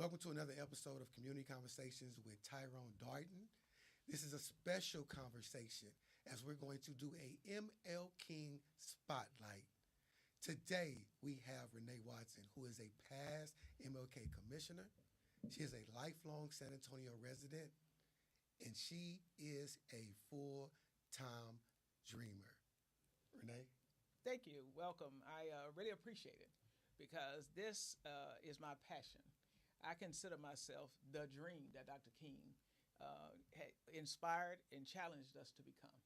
Welcome to another episode of Community Conversations with Tyrone Darden. This is a special conversation as we're going to do a MLK Spotlight. Today, we have Renee Watson, who is a past MLK commissioner. She is a lifelong San Antonio resident, and she is a full-time dreamer. Renee? Thank you. Welcome. I really appreciate it because this is my passion. I consider myself the dream that Dr. King had inspired and challenged us to become.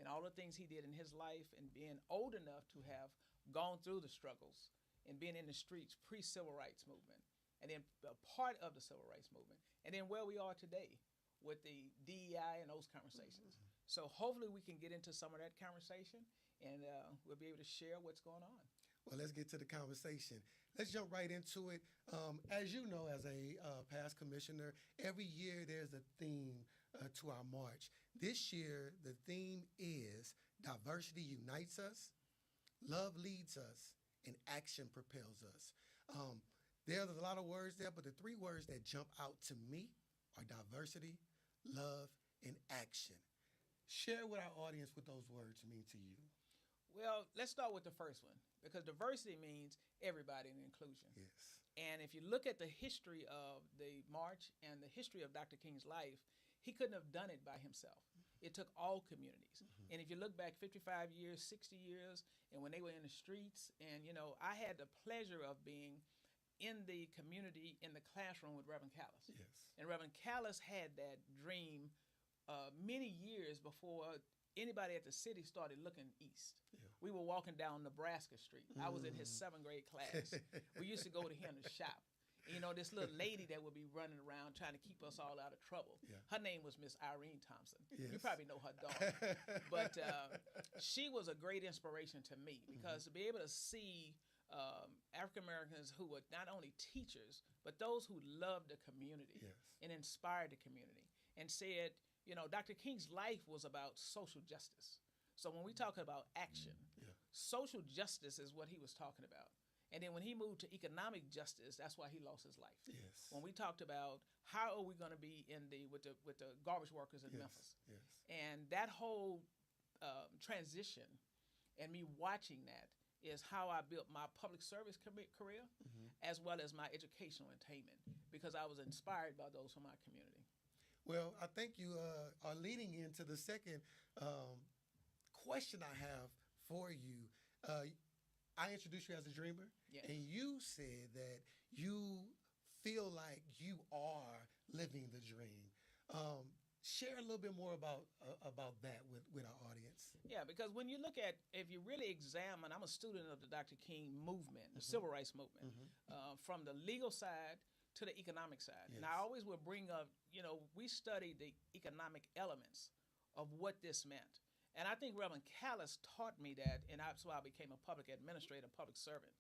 And all the things he did in his life and being old enough to have gone through the struggles and being in the streets pre-civil rights movement and then a part of the civil rights movement and then where we are today with the DEI and those conversations. Mm-hmm. So hopefully we can get into some of that conversation and we'll be able to share what's going on. Well, let's get to the conversation. Let's jump right into it. As you know, as a past commissioner, every year there's a theme to our march. This year, the theme is diversity unites us, love leads us, and action propels us. There's a lot of words there, but the three words that jump out to me are diversity, love, and action. Share with our audience what those words mean to you. Well, let's start with the first one, because diversity means everybody and inclusion. Yes. And if you look at the history of the march and the history of Dr. King's life, he couldn't have done it by himself. It took all communities. Mm-hmm. And if you look back 55 years, 60 years, and when they were in the streets, and, you know, I had the pleasure of being in the community, in the classroom with Reverend Callis. Yes. And Reverend Callis had that dream many years before anybody at the city started looking east. Yeah. We were walking down Nebraska Street. I was in his 7th grade class. We used to go to him to shop. And, you know, this little lady that would be running around trying to keep us all out of trouble. Yeah. Her name was Miss Irene Thompson. Yes. You probably know her daughter. But she was a great inspiration to me because to be able to see African Americans who were not only teachers, but those who loved the community. Yes. And inspired the community and said, you know, Dr. King's life was about social justice. So when we talk about action, social justice is what he was talking about. And then when he moved to economic justice, that's why he lost his life. Yes. When we talked about how are we going to be with the garbage workers in Memphis. Yes. And that whole transition and me watching that is how I built my public service career as well as my educational attainment because I was inspired by those from my community. Well, I think you are leading into the second question I have for you. I introduced you as a dreamer, yes. And you said that you feel like you are living the dream. Share a little bit more about that with our audience. Yeah, because when you look at, if you really examine, I'm a student of the Dr. King movement, the civil rights movement, from the legal side to the economic side. Yes. And I always would bring up, you know, we studied the economic elements of what this meant. And I think Reverend Callis taught me that, and that's why I became a public administrator, public servant.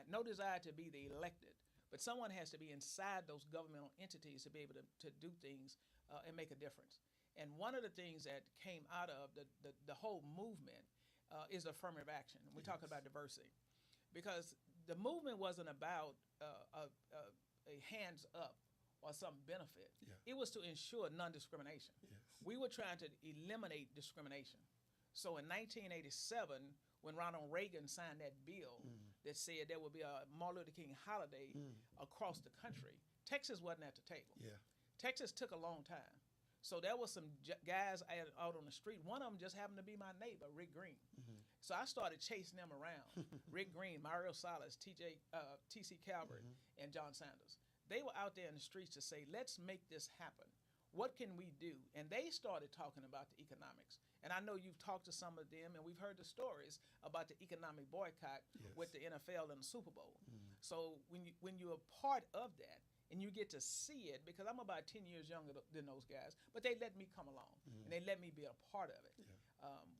No desire to be the elected, but someone has to be inside those governmental entities to be able to do things and make a difference. And one of the things that came out of the whole movement is affirmative action. We're talking about diversity. Because the movement wasn't about a hands up or some benefit. Yeah. It was to ensure non-discrimination. Yes. We were trying to eliminate discrimination. So in 1987, when Ronald Reagan signed that bill that said there would be a Martin Luther King holiday across the country, Texas wasn't at the table. Yeah. Texas took a long time. So there was some guys out on the street. One of them just happened to be my neighbor, Rick Green. So I started chasing them around. Rick Green, Mario Salas, T.C. Calvert, and John Sanders. They were out there in the streets to say, let's make this happen. What can we do? And they started talking about the economics. And I know you've talked to some of them, and we've heard the stories about the economic boycott with the NFL and the Super Bowl. So when you're a part of that, and you get to see it, because I'm about 10 years younger than those guys, but they let me come along, and they let me be a part of it. Yeah.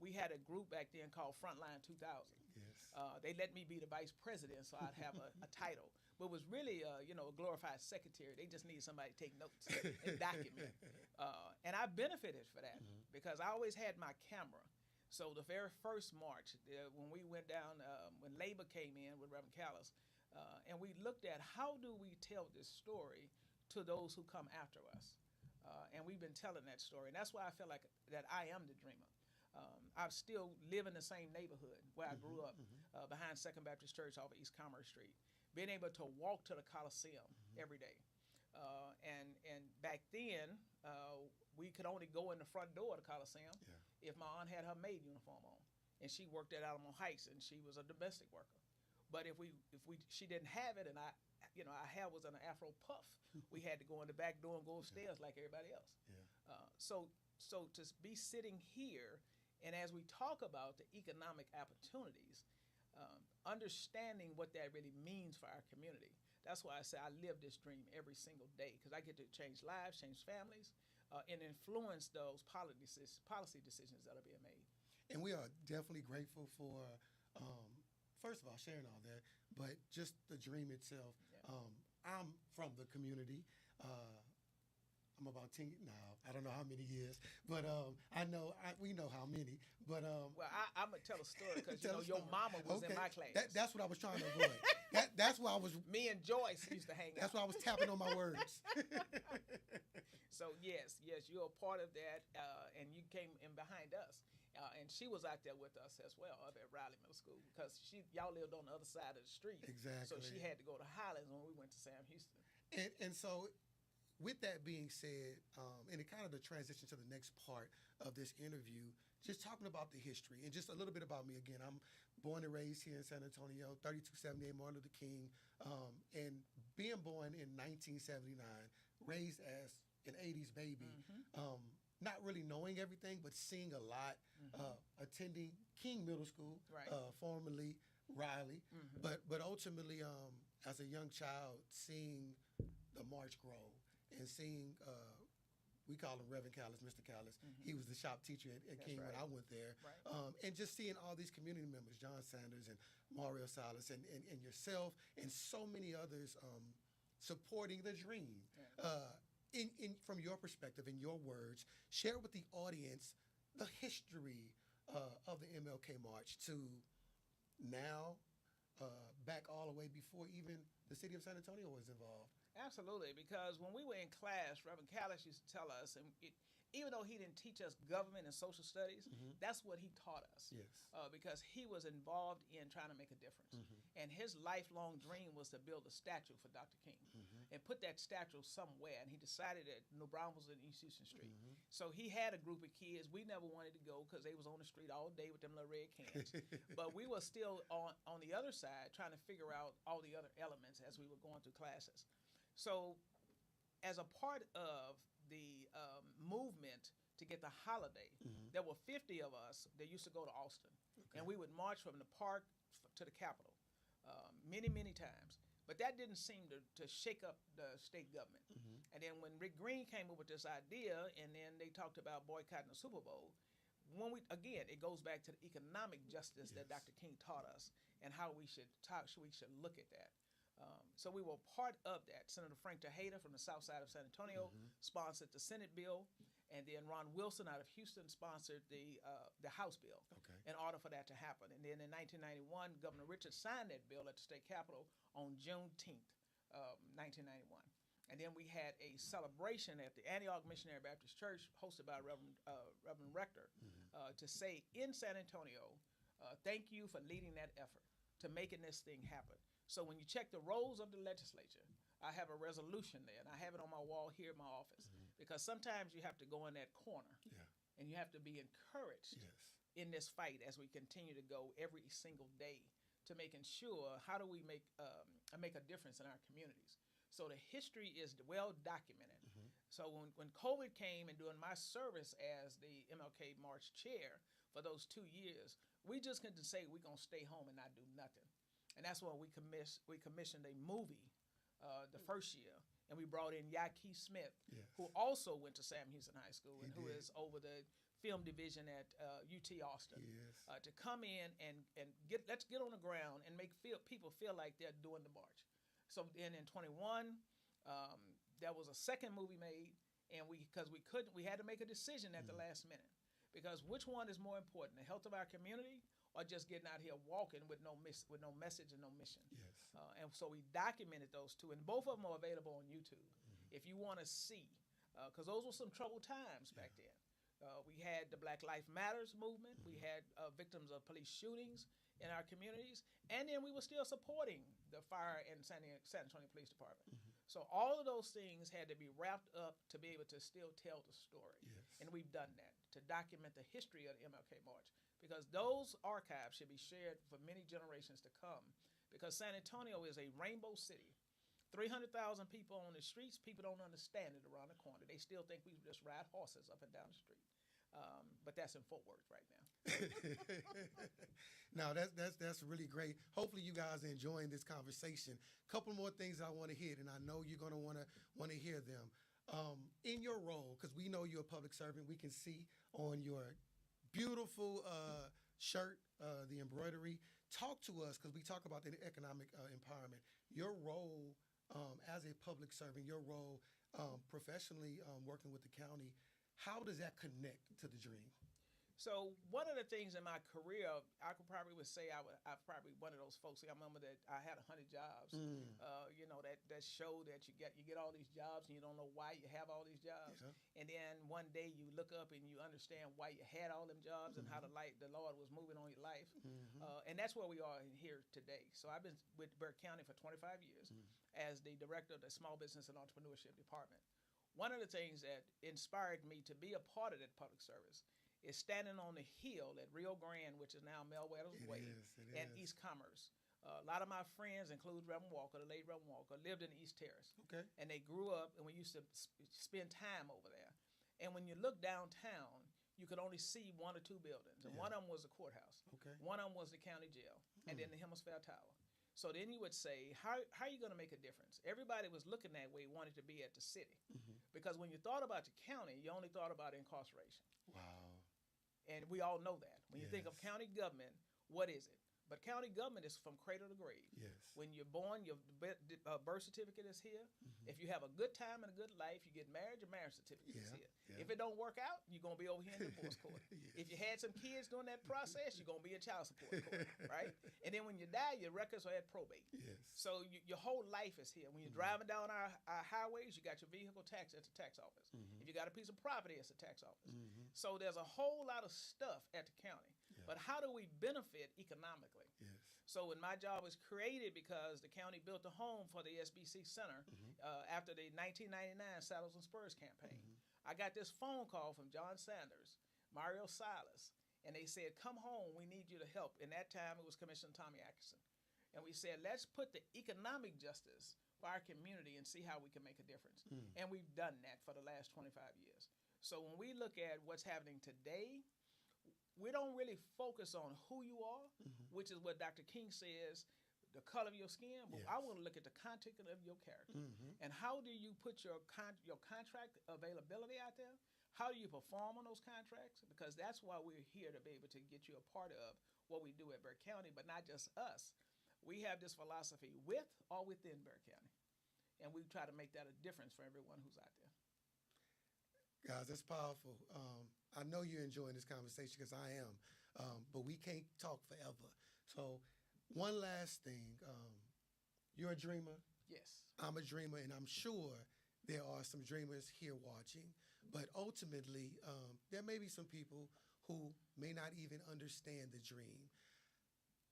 We had a group back then called Frontline 2000. Yes. They let me be the vice president, so I'd have a title. But it was really, a glorified secretary. They just needed somebody to take notes and document. And I benefited for that because I always had my camera. So the very first march, when we went down, when Labor came in with Reverend Callis, And we looked at how do we tell this story to those who come after us. And we've been telling that story. And that's why I feel like that I am the dreamer. I still live in the same neighborhood where I grew up, behind Second Baptist Church off of East Commerce Street. Being able to walk to the Coliseum every day. And back then, we could only go in the front door of the Coliseum if my aunt had her maid uniform on. And she worked at Alamo Heights, and she was a domestic worker. But if she didn't have it, and our hair was in an Afro puff, we had to go in the back door and go upstairs like everybody else. So to be sitting here, and as we talk about the economic opportunities, understanding what that really means for our community. That's why I say I live this dream every single day, because I get to change lives, change families, and influence those policy decisions that are being made. And we are definitely grateful for, first of all, sharing all that, but just the dream itself. I'm from the community. I'm about 10, I don't know how many years, but we know how many. But well, I'm gonna tell a story because your mama was in my class. That's what I was trying to avoid. That's why I was. Me and Joyce used to hang out. That's why I was tapping on my words. So yes, you're a part of that, and you came in behind us, and she was out there with us as well up at Riley Middle School because y'all lived on the other side of the street. Exactly. So she had to go to Highlands when we went to Sam Houston. And so. With that being said, and it kind of the transition to the next part of this interview, just talking about the history and just a little bit about me again. I'm born and raised here in San Antonio, 3278 Martin Luther King, and being born in 1979, raised as an 80s baby, not really knowing everything, but seeing a lot, attending King Middle School, formerly Riley, but ultimately as a young child, seeing the March grow. And seeing, we call him Reverend Callis, Mr. Callis. He was the shop teacher at King when I went there. And just seeing all these community members, John Sanders and Mario Salas and yourself and so many others supporting the dream. From your perspective, in your words, share with the audience the history of the MLK March to now, back all the way before even the city of San Antonio was involved. Absolutely, because when we were in class, Reverend Callis used to tell us, and even though he didn't teach us government and social studies, that's what he taught us. Yes. Because he was involved in trying to make a difference. And his lifelong dream was to build a statue for Dr. King and put that statue somewhere. And he decided that New Braunfels and East Houston Street. So he had a group of kids. We never wanted to go because they was on the street all day with them little red cans. But we were still on the other side trying to figure out all the other elements as we were going through classes. So as a part of the movement to get the holiday, there were 50 of us that used to go to Austin. And we would march from the park to the Capitol many, many times. But that didn't seem to shake up the state government. And then when Rick Green came up with this idea, and then they talked about boycotting the Super Bowl, again, it goes back to the economic justice that Dr. King taught us and how we should look at that. So we were part of that. Senator Frank Tejada from the south side of San Antonio sponsored the Senate bill, and then Ron Wilson out of Houston sponsored the House bill in order for that to happen. And then in 1991, Governor Richard signed that bill at the state capitol on Juneteenth, 1991. And then we had a celebration at the Antioch Missionary Baptist Church hosted by Reverend Rector to say in San Antonio, thank you for leading that effort to making this thing happen. So when you check the rolls of the legislature, I have a resolution there, and I have it on my wall here in my office, because sometimes you have to go in that corner, and you have to be encouraged in this fight as we continue to go every single day to making sure how do we make a difference in our communities. So the history is well documented. So when COVID came and during my service as the MLK March chair for those 2 years, we just couldn't say we're going to stay home and not do nothing. And that's when we commissioned a movie the first year, and we brought in Yaki Smith, who also went to Sam Houston High School and who is over the film division at UT Austin, to come in and let's get on the ground and make people feel like they're doing the march. So then in 21, there was a second movie made, and we had to make a decision at the last minute, because which one is more important, the health of our community or just getting out here walking with no message and no mission. Yes. And so we documented those two, and both of them are available on YouTube. If you want to see, because those were some troubled times back then. We had the Black Lives Matters movement. We had victims of police shootings in our communities, and then we were still supporting the fire and San Antonio Police Department. So all of those things had to be wrapped up to be able to still tell the story. Yes. And we've done that to document the history of the MLK March, because those archives should be shared for many generations to come, because San Antonio is a rainbow city. 300,000 people on the streets. People don't understand it around the corner. They still think we just ride horses up and down the street. But that's in Fort Worth right now. No, that's really great. Hopefully you guys are enjoying this conversation. Couple more things I want to hit, and I know you're going to want to hear them. In your role, because we know you're a public servant, we can see on your beautiful shirt, the embroidery. Talk to us, because we talk about the economic empowerment. Your role as a public servant, your role professionally working with the county, how does that connect to the dream? So one of the things in my career, I could probably would say I'm probably one of those folks. I remember that I had 100 jobs. You know, that show that you get all these jobs and you don't know why you have all these jobs. Yeah. And then one day you look up and you understand why you had all them jobs and how the Lord was moving on your life. And that's where we are here today. So I've been with Burke County for 25 years as the director of the Small Business and Entrepreneurship Department. One of the things that inspired me to be a part of that public service is standing on the hill at Rio Grande, which is now Melweddle's Way, and East Commerce. A lot of my friends, including Reverend Walker, the late Reverend Walker, lived in East Terrace. Okay. And they grew up, and we used to spend time over there. And when you look downtown, you could only see one or two buildings. And one of them was the courthouse. Okay. One of them was the county jail. And then the Hemisphere Tower. So then you would say, how are you going to make a difference? Everybody was looking that way, wanted to be at the city. Because when you thought about the county, you only thought about incarceration. Wow. And we all know that. When you think of county government, what is it? But county government is from cradle to grave. Yes. When you're born, your birth certificate is here. If you have a good time and a good life, you get married, your marriage certificate is here. If it don't work out, you're going to be over here in divorce court. If you had some kids during that process, you're going to be in child support court, right? And then when you die, your records are at probate. Yes. So your whole life is here. When you're driving down our highways, you got your vehicle tax at the tax office. If you got a piece of property, it's the tax office. So there's a whole lot of stuff at the county. But how do we benefit economically? Yes. So when my job was created because the county built a home for the SBC Center after the 1999 Saddles and Spurs campaign. I got this phone call from John Sanders, Mario Silas, and they said, come home, we need you to help. In that time, it was Commissioner Tommy Atkinson. And we said, let's put the economic justice for our community and see how we can make a difference. And we've done that for the last 25 years. So when we look at what's happening today, we don't really focus on who you are, which is what Dr. King says, the color of your skin, but I want to look at the content of your character. And how do you put your contract availability out there? How do you perform on those contracts? Because that's why we're here, to be able to get you a part of what we do at Burke County, but not just us. We have this philosophy with or within Burke County, and we try to make that a difference for everyone who's out there. Guys, that's powerful. I know you're enjoying this conversation, because I am, but we can't talk forever. So one last thing. You're a dreamer. Yes. I'm a dreamer, and I'm sure there are some dreamers here watching. But ultimately, there may be some people who may not even understand the dream.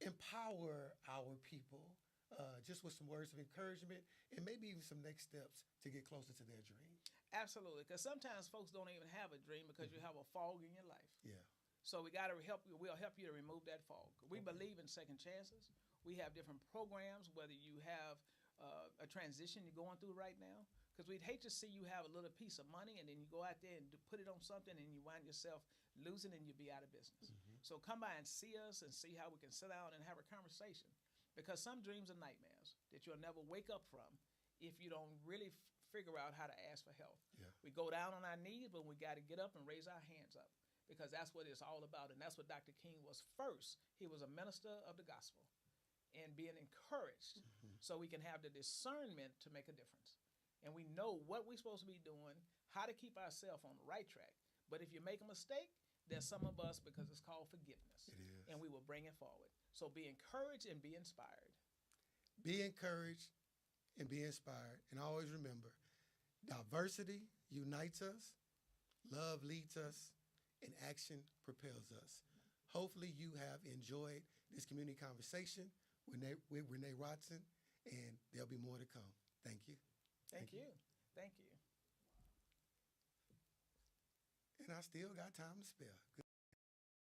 Empower our people just with some words of encouragement, and maybe even some next steps to get closer to their dream. Absolutely, because sometimes folks don't even have a dream because you have a fog in your life. Yeah. So we got to help you. We'll help you to remove that fog. We believe in second chances. We have different programs, whether you have a transition you're going through right now, because we'd hate to see you have a little piece of money and then you go out there and put it on something and you wind yourself losing and you'll be out of business. So come by and see us and see how we can sit down and have a conversation, because some dreams are nightmares that you'll never wake up from if you don't really figure out how to ask for help. Yeah. We go down on our knees, but we got to get up and raise our hands up, because that's what it's all about. And that's what Dr. King was first. He was a minister of the gospel and being encouraged so we can have the discernment to make a difference. And we know what we're supposed to be doing, how to keep ourselves on the right track. But if you make a mistake, there's some of us, because it's called forgiveness. It is. And we will bring it forward. So be encouraged and be inspired. Be encouraged and be inspired. And always remember, diversity unites us, love leads us, and action propels us. Hopefully you have enjoyed this community conversation with Renee Watson, and there'll be more to come. Thank you. Thank you. Thank you. And I still got time to spare.